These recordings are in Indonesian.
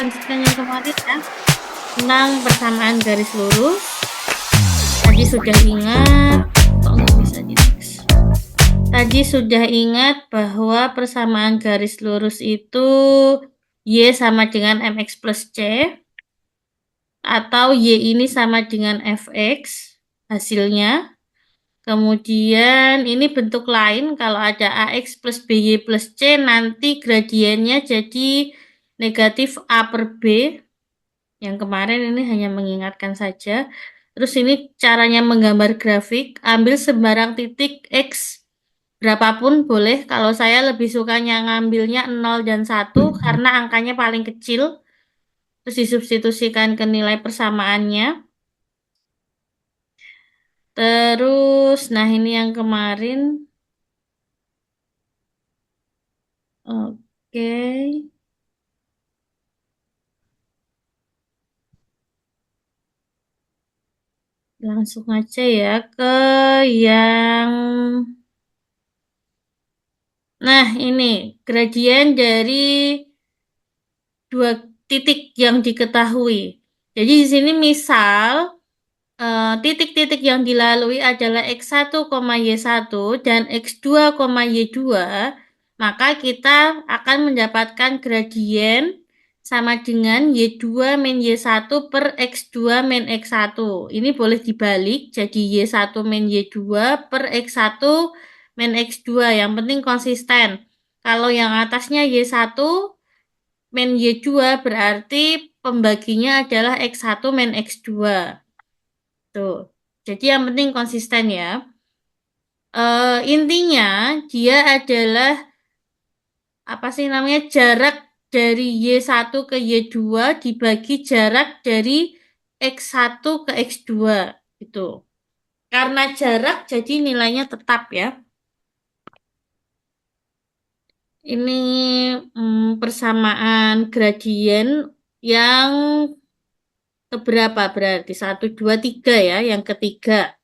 lanjutkan yang kemarin ya, tentang persamaan garis lurus. Tadi sudah ingat, kok nggak bisa di next? Tadi sudah ingat bahwa persamaan garis lurus itu Y sama dengan MX plus C, atau Y ini sama dengan Fx hasilnya. Kemudian ini bentuk lain, kalau ada AX plus BY plus C, nanti gradiennya jadi negatif A per B. Yang kemarin ini hanya mengingatkan saja. Terus ini caranya menggambar grafik, ambil sembarang titik X berapapun boleh. Kalau saya lebih sukanya ngambilnya 0 dan 1 karena angkanya paling kecil. Terus disubstitusikan ke nilai persamaannya. Terus, nah ini yang kemarin. Oke, langsung aja ya ke yang... Nah, ini gradien dari dua titik yang diketahui. Jadi di sini misal titik-titik yang dilalui adalah X1, Y1 dan X2, Y2, maka kita akan mendapatkan gradien sama dengan Y2 min Y1 per X2 min X1. Ini boleh dibalik jadi Y1 min Y2 per X1 min X2. Yang penting konsisten. Kalau yang atasnya Y1 min Y2 berarti pembaginya adalah X1 min X2. Tuh. Jadi yang penting konsisten ya. Intinya dia adalah apa sih namanya, jarak dari Y1 ke Y2 dibagi jarak dari X1 ke X2 gitu. Karena jarak jadi nilainya tetap ya. Ini persamaan gradien yang keberapa berarti? 1, 2, 3 ya, yang ketiga.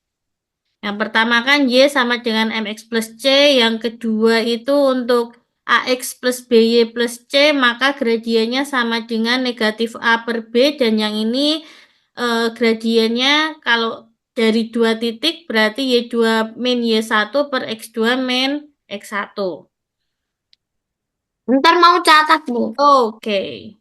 Yang pertama kan Y sama dengan MX plus C, yang kedua itu untuk AX plus BY plus C, maka gradiennya sama dengan negatif A per B, dan yang ini gradiennya kalau dari dua titik berarti Y2 min Y1 per X2 min X1. Ntar mau catat, Bu. Oke.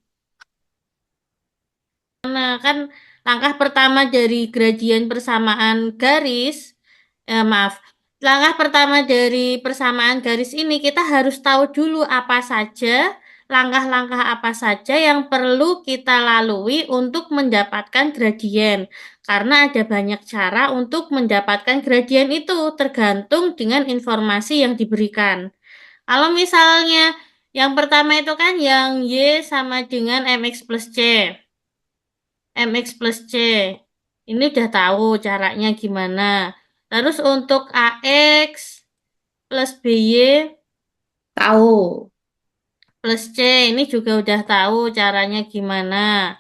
Nah, kan langkah pertama dari gradien persamaan garis, maaf, langkah pertama dari persamaan garis ini kita harus tahu dulu apa saja, langkah-langkah apa saja yang perlu kita lalui untuk mendapatkan gradien. Karena ada banyak cara untuk mendapatkan gradien itu, tergantung dengan informasi yang diberikan. Kalau misalnya yang pertama itu kan yang Y sama dengan MX plus C. MX plus C. Ini udah tahu caranya gimana. Terus untuk AX plus BY Tahu. plus C ini juga udah tahu caranya gimana.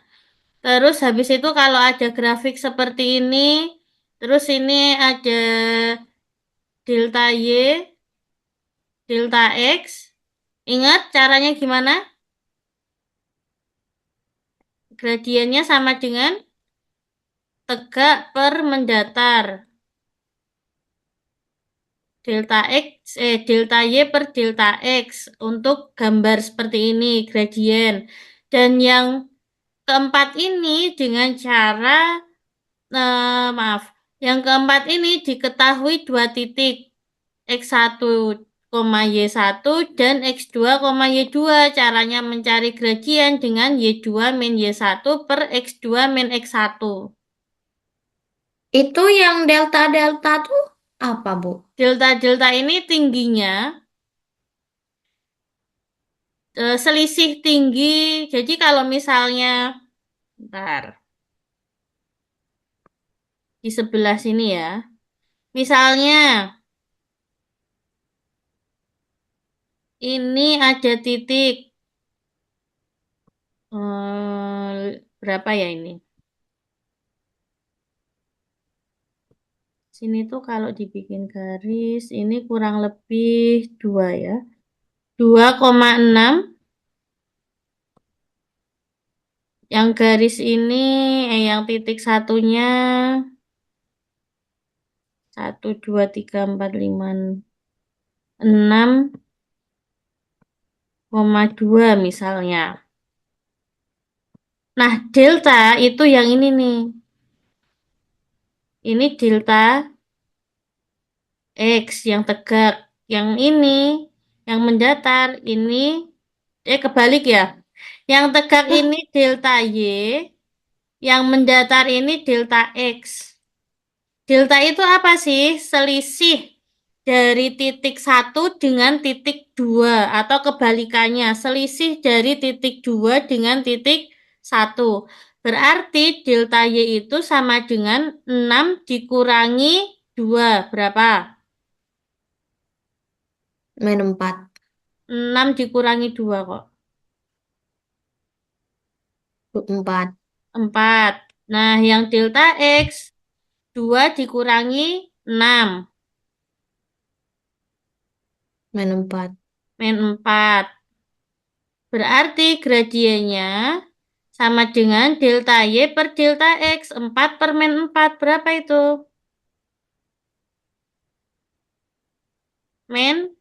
Terus habis itu kalau ada grafik seperti ini, terus ini ada delta Y, delta X. Ingat caranya gimana? Gradiennya sama dengan tegak per mendatar. Delta Y per delta X untuk gambar seperti ini, gradien. Dan yang keempat ini dengan cara, maaf, yang keempat ini diketahui dua titik, X1, Y1 dan X2, Y2. Caranya mencari gradien dengan Y2 min Y1 per X2 min X1. Itu yang delta-delta tuh apa, Bu? Delta-delta ini tingginya selisih tinggi. Jadi kalau misalnya, bentar, di sebelah sini ya. Misalnya ini ada titik berapa ya ini? Sini tuh kalau dibikin garis ini kurang lebih 2 ya. 2,6 Yang garis ini, yang titik satunya, 1, 2, 3, 4, 5, 6,2 misalnya. Nah, delta itu yang ini nih. Ini delta X yang tegak. Yang ini, yang mendatar, ini, kebalik ya. Yang tegak Lah, ini delta Y, yang mendatar ini delta X. Delta itu apa sih? Selisih dari titik satu dengan titik 2 atau kebalikannya, selisih dari titik 2 dengan titik satu. Berarti delta Y itu sama dengan 6 dikurangi 2. Berapa? main 4. 6 dikurangi 2 kok. 4. 4. Nah, yang delta X 2 dikurangi 6. Main 4. Min 4. Berarti gradiennya sama dengan delta Y per delta X. 4 per min 4. Berapa itu? Min,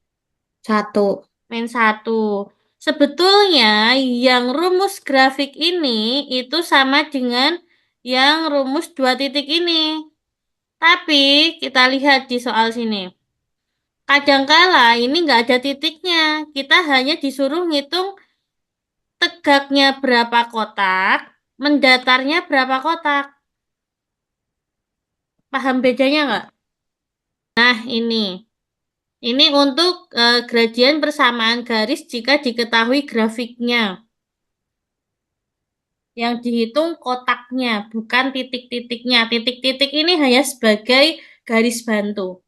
1. min 1. Sebetulnya yang rumus grafik ini itu sama dengan yang rumus dua titik ini. Tapi kita lihat di soal sini. Kadangkala ini nggak ada titiknya. Kita hanya disuruh ngitung tegaknya berapa kotak, mendatarnya berapa kotak. Paham bedanya nggak? Nah, ini. Ini untuk gradien persamaan garis jika diketahui grafiknya. Yang dihitung kotaknya, bukan titik-titiknya. Titik-titik ini hanya sebagai garis bantu.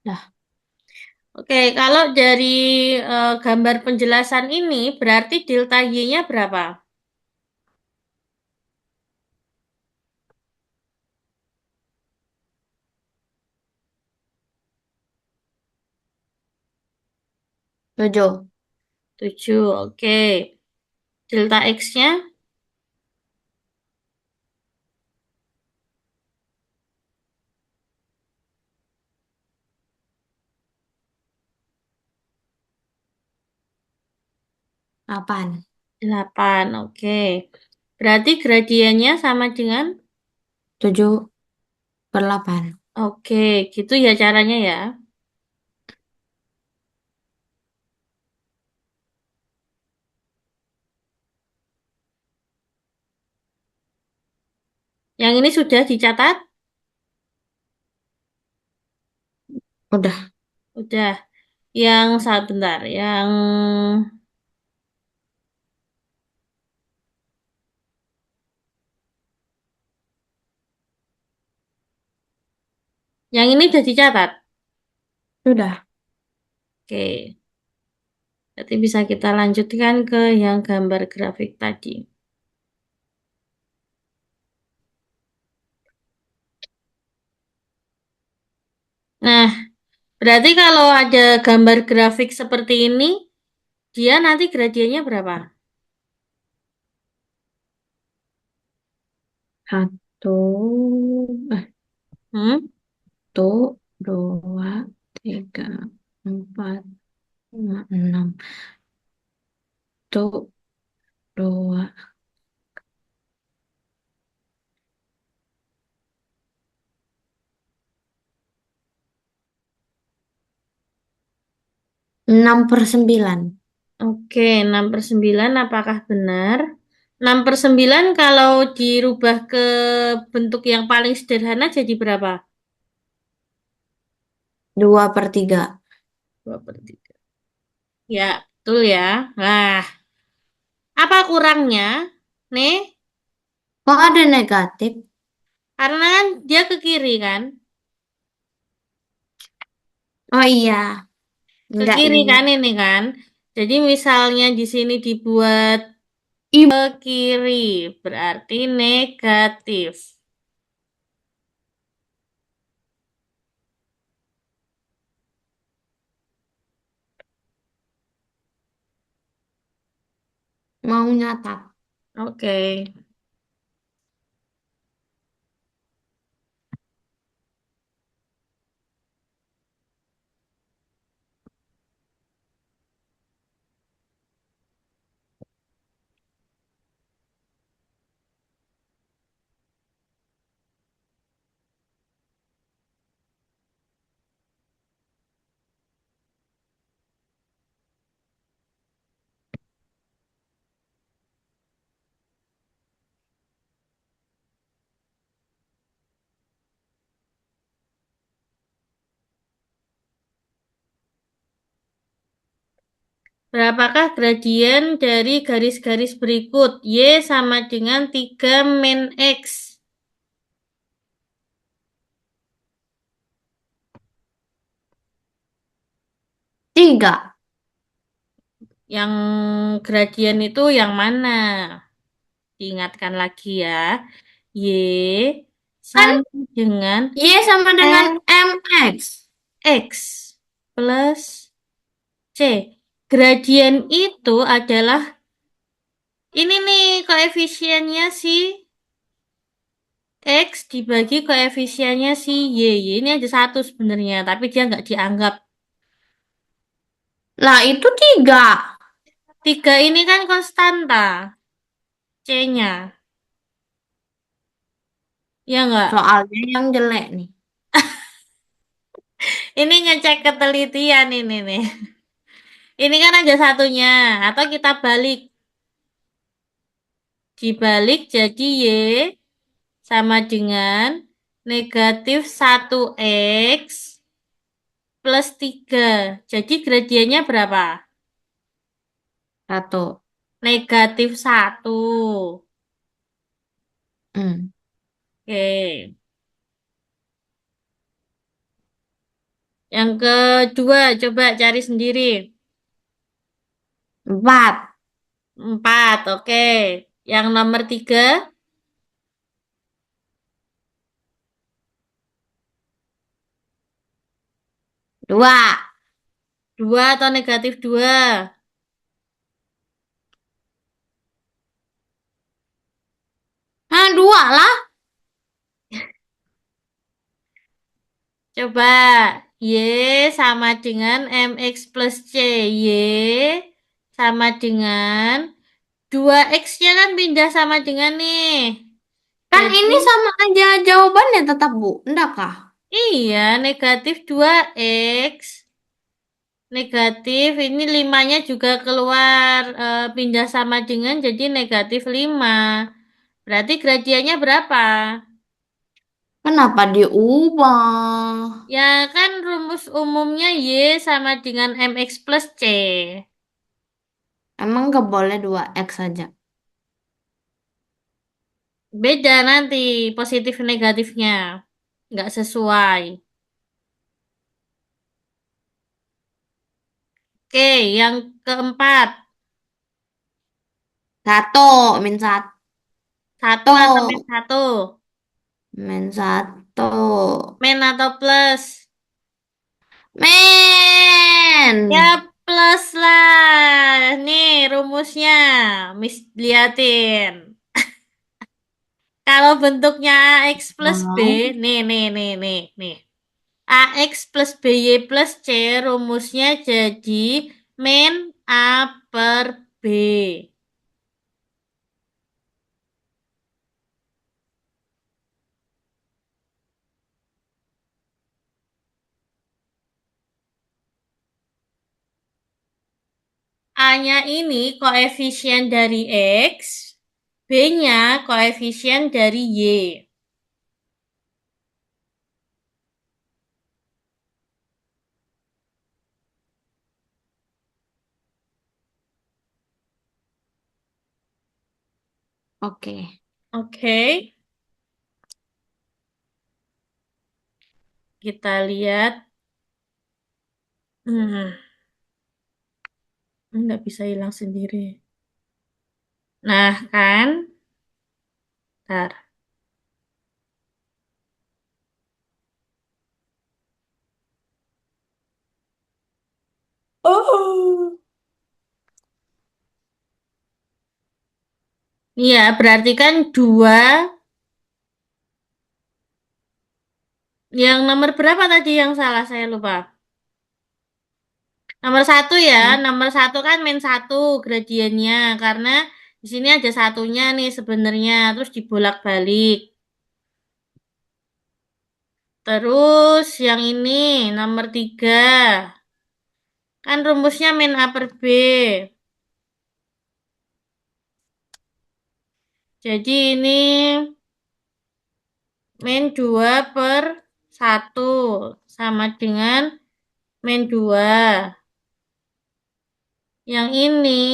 Nah, oke, kalau dari gambar penjelasan ini berarti delta Y-nya berapa? 7. 7, oke. Delta X-nya 8. 8, oke. Berarti gradiennya sama dengan, 7/8. oke, gitu ya caranya ya. Yang ini sudah dicatat? Udah. Udah. Yang saat bentar, yang ini sudah dicatat. Udah. Oke. Berarti bisa kita lanjutkan ke yang gambar grafik tadi. Nah, berarti kalau ada gambar grafik seperti ini, dia nanti gradiennya berapa? 1. Eh, Hmm? 1, 2, 3, 4, 5, 6. 1, 2. 6/9. Oke, 6/9 apakah benar? 6/9 kalau dirubah ke bentuk yang paling sederhana jadi berapa? 2/3. 2/3. Ya, betul ya. Nah, apa kurangnya? Nih, Kok ada negatif? karena kan dia ke kiri kan? Oh iya, Ke nggak kiri ingat. kan ini kan? Jadi misalnya di sini dibuat Ih, ke kiri, berarti negatif. mau nyatat. Oke. Berapakah gradien dari garis-garis berikut? Y sama dengan 3 min X. 3. Yang gradien itu yang mana? Diingatkan lagi ya. Y Kan sama dengan Y sama dengan MX. X plus C. Gradien itu adalah ini nih koefisiennya si X dibagi koefisiennya si Y. Y ini ada satu sebenarnya, tapi dia nggak dianggap. Lah itu 3. 3 ini kan konstanta C-nya. Ya nggak? Soalnya yang jelek nih. Ini ngecek ketelitian ini nih. Ini kan ada satunya. Atau kita balik. Dibalik jadi Y sama dengan negatif 1X plus 3. Jadi gradiennya berapa? 1. Negatif 1. Hmm. Oke. Yang kedua, coba cari sendiri. 4. 4, oke. Yang nomor 3, 2. 2 atau negatif 2? Nah, 2 lah. Coba, Y sama dengan MX plus C. Y sama dengan 2X-nya kan pindah sama dengan nih. Kan Jadi, ini sama aja jawabannya tetap, Bu. Enggak kah? iya, negatif 2X. Negatif, ini 5-nya juga keluar pindah sama dengan jadi negatif 5. Berarti gradiennya berapa? Kenapa diubah? Ya kan rumus umumnya Y sama dengan MX plus C. Emang nggak boleh 2X saja? Beda nanti positif negatifnya. Nggak sesuai. Oke, yang keempat. 1. Min 1. Satu atau min satu? Min 1. Min atau plus? Ya Men. plus lah. Nih rumusnya. Mis liatin. Kalau bentuknya AX plus B. Wow. Nih. AX plus BY plus C rumusnya jadi min A per B. A-nya ini koefisien dari X, B-nya koefisien dari Y. Oke. Oke, kita lihat. Hmm, nggak bisa hilang sendiri. Nah, kan? Ntar. Oh. Iya, berarti kan dua. Yang nomor berapa tadi yang salah? Saya lupa. Nomor satu ya, Hmm. nomor satu kan min satu gradiennya. Karena di sini ada satunya nih sebenarnya. Terus dibolak-balik. Terus yang ini nomor tiga. Kan rumusnya min A per B. Jadi ini min 2 per satu sama dengan min 2. Yang ini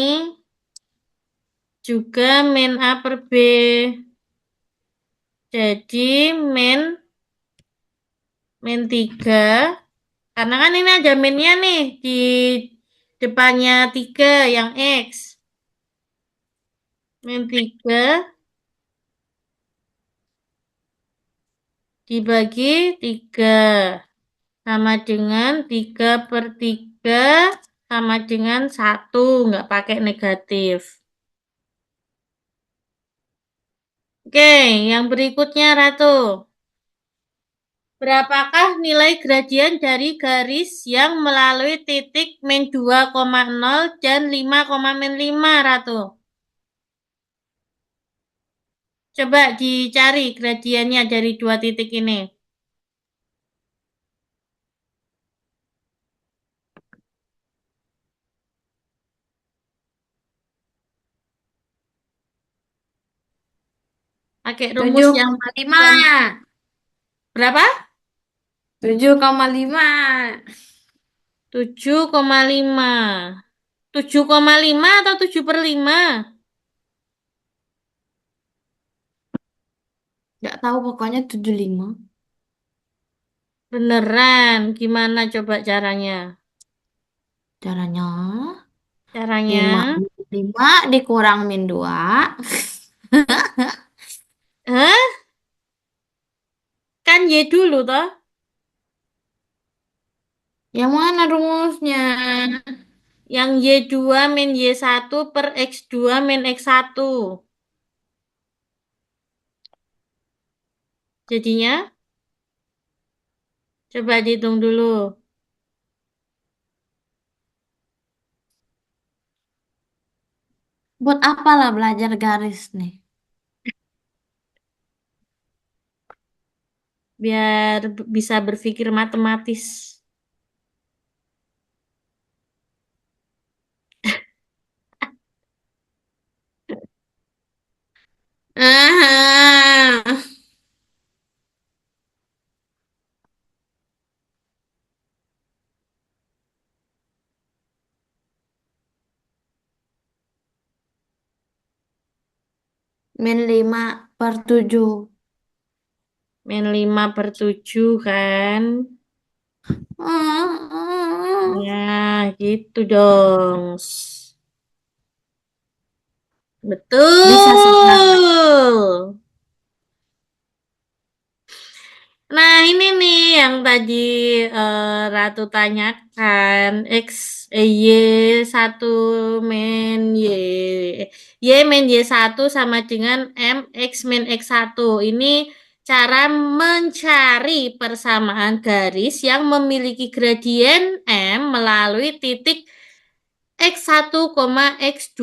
juga min A per B. Jadi min 3. Karena kan ini ada minnya nih di depannya 3 yang X. Min 3 dibagi 3. Sama dengan 3 per 3 sama dengan 1. Nggak pakai negatif. Oke, yang berikutnya Ratu. Berapakah nilai gradien dari garis yang melalui titik min 2,0 dan 5,-5, Ratu? Coba dicari gradiennya dari dua titik ini. Pakai rumus tujuh yang koma lima berapa? 7,5. 7,5. 7,5 atau 7 per 5? Nggak tahu pokoknya 75. Beneran, gimana coba caranya? Caranya lima Caranya? lima dikurang min 2. Hah? Kan Y dulu toh? Yang mana rumusnya? Yang Y2 min Y1 per X2 min X1. Jadinya, coba dihitung dulu. Buat apalah belajar garis nih? Biar bisa berpikir matematis. Ah, min 5/7. Min 5 per 7 kan? Ah, Nah, gitu dong. bisa seberapa? Betul. Nah, ini nih yang tadi Ratu tanyakan. Y1 min Y min Y1 sama dengan X min X1. Ini cara mencari persamaan garis yang memiliki gradien M melalui titik X1, X2.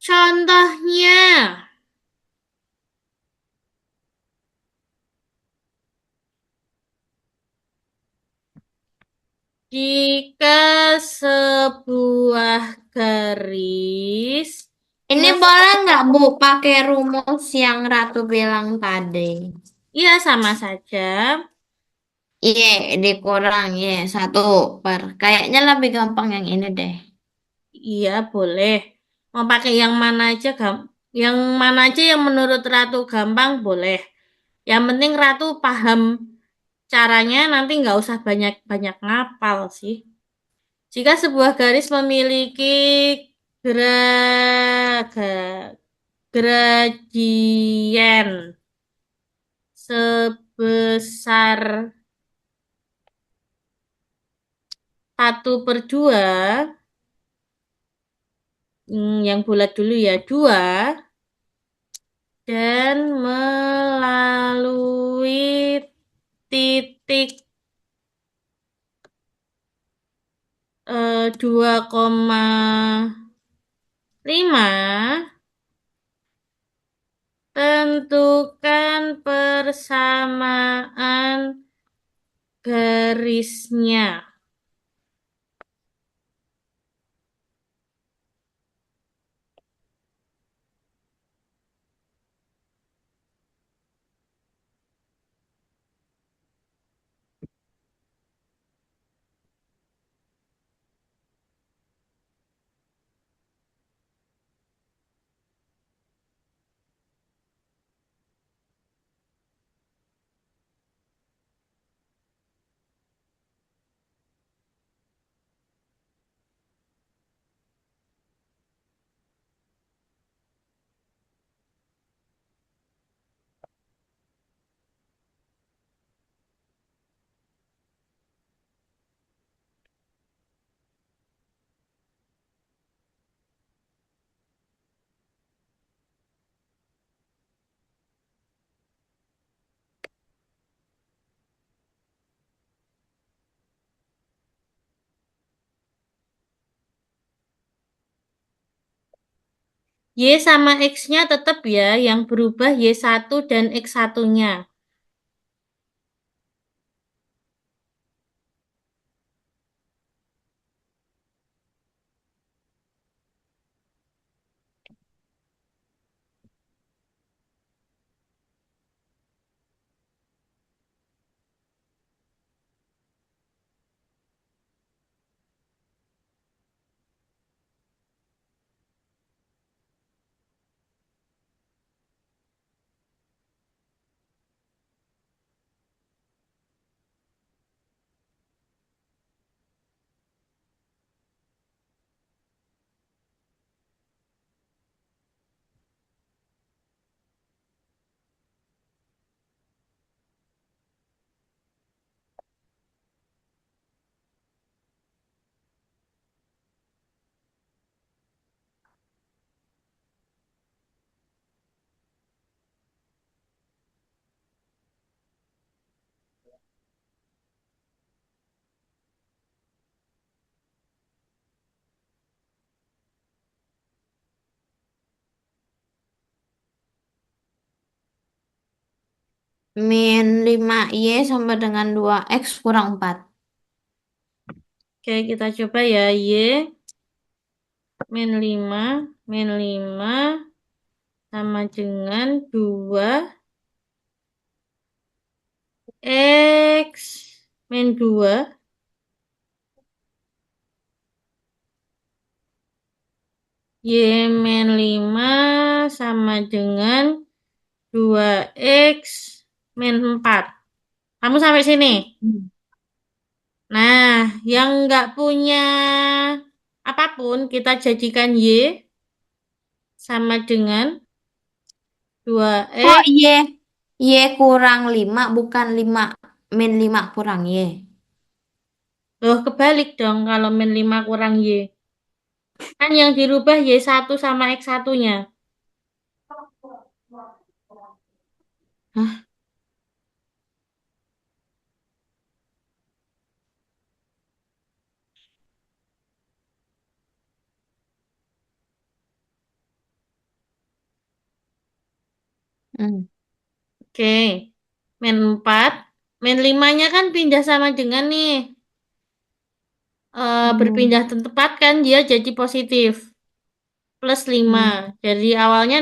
Contohnya, Jika sebuah garis, Ini jika boleh nggak Bu pakai rumus yang Ratu bilang tadi? iya sama saja. Iya, dikurang ya satu per. Kayaknya lebih gampang yang ini deh. Iya, boleh. Mau pakai yang mana aja, yang mana aja yang menurut Ratu gampang, boleh. Yang penting Ratu paham caranya, nanti nggak usah banyak-banyak ngapal sih. Jika sebuah garis memiliki gradien sebesar 1/2, yang bulat dulu ya, 2, dan melalui titik 2,5, tentukan persamaan garisnya. Y sama X-nya tetap ya, yang berubah Y1 dan X1-nya. Min 5Y sama dengan 2X kurang 4. Oke, kita coba ya. Y min 5, min 5 sama dengan 2 X min 2. Y min 5 sama dengan 2X min 4. Kamu sampai sini? Hmm. Nah, yang nggak punya apapun, kita jadikan Y sama dengan Kok 2X. Y kurang 5 bukan 5 min 5 kurang Y. Loh, kebalik dong kalau min 5 kurang Y. Kan yang dirubah Y1 sama X1-nya. Hah? Hmm. Oke, min 4. Min 5-nya kan pindah sama dengan nih. berpindah Hmm. tempat kan dia jadi positif. Plus 5. Hmm. Dari awalnya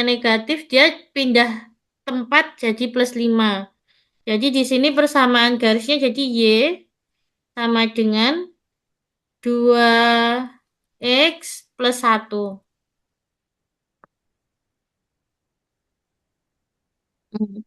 negatif dia pindah tempat jadi plus 5. Jadi di sini persamaan garisnya jadi Y sama dengan 2X plus 1. Hmm.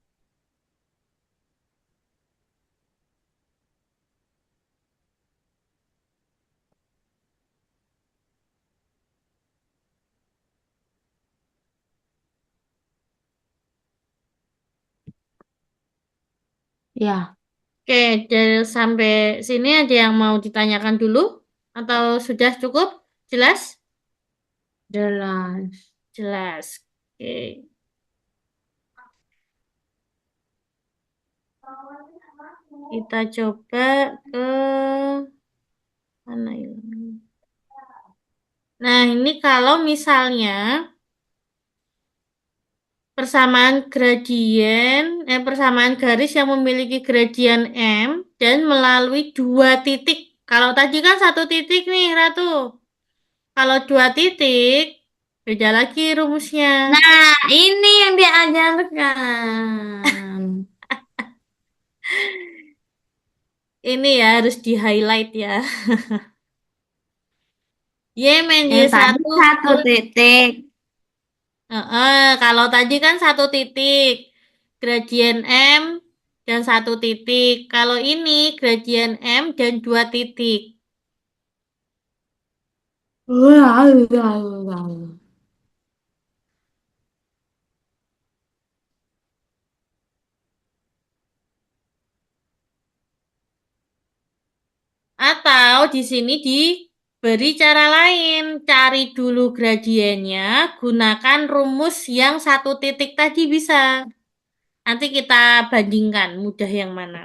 Ya, Oke, dari sampai sini ada yang mau ditanyakan dulu? Atau sudah cukup? Jelas? jelas. Jelas. Oke, kita coba ke mana ini? Nah, ini kalau misalnya persamaan garis yang memiliki gradien M dan melalui dua titik. Kalau tadi kan satu titik nih, Ratu. Kalau dua titik, beda lagi rumusnya. Nah, ini yang diajarkan. Ini ya harus di-highlight ya. Y men Yang tadi Y1 satu plus. titik. Kalau tadi kan satu titik. Gradien M dan satu titik. Kalau ini gradien M dan dua titik. Atau di sini diberi cara lain. Cari dulu gradiennya, gunakan rumus yang satu titik tadi bisa. Nanti kita bandingkan mudah yang mana.